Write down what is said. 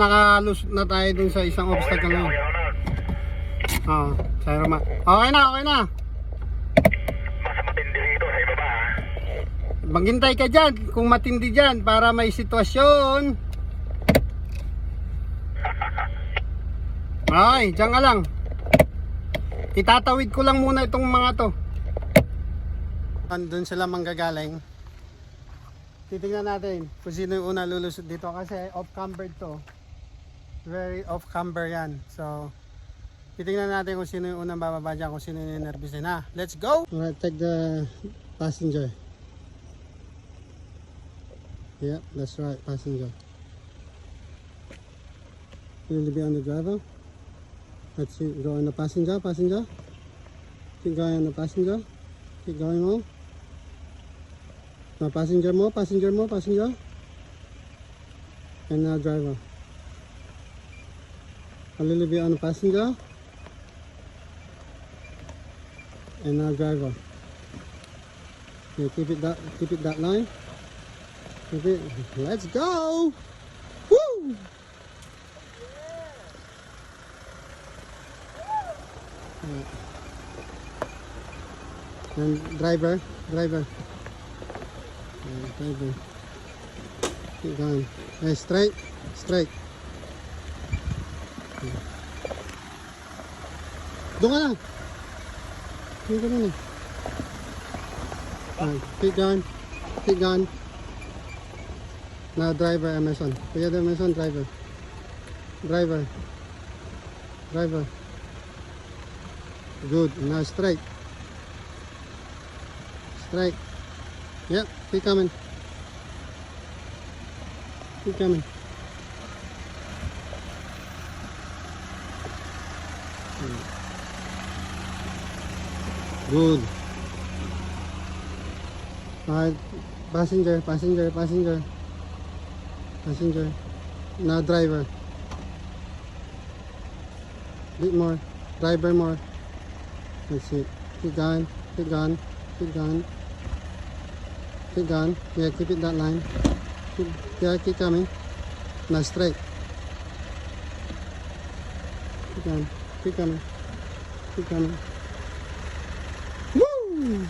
Nakalus na tayo dun sa isang obstacle na yun. Sa'yo naman. Okay na, okay na. Basta matindi rito sa ibaba ha. Maghintay ka dyan kung matindi dyan para may sitwasyon. Ay, dyan ka lang. Itatawid ko lang muna itong mga to. Doon sila manggagaling. Titingnan natin kung sino yung una lulusot dito kasi off-cambered to. Very off-camber yan. So, titingnan natin kung sino yung unang bababa dyan, kung sino yung nervisin ha. Let's go! Alright, take the passenger. Yep, that's right, passenger. You'll be on the driver. Let's see, go on the passenger, passenger. Keep going on the passenger. Keep going on. Now passenger more, passenger more, passenger. And now driver. A little bit on the passenger. And now driver. Okay, keep it that line. Keep it. Let's go! Woo! And driver. Driver. Keep going. Hey, straight. Straight. Doon ka lang. Doon ka lang. Keep going. Keep going. Now driver Emerson. Kuya Emerson, driver. Driver. Driver. Good. Now straight. Straight. Yep. Keep coming. Keep coming. Good. Alright, passenger, passenger, passenger. Passenger. Now driver. Bit more. Driver more. That's it. Keep going. Keep going. Keep going. Keep going. Yeah, keep it that line. Keep coming. Now straight. Keep going. Keep coming. Keep coming. Woo!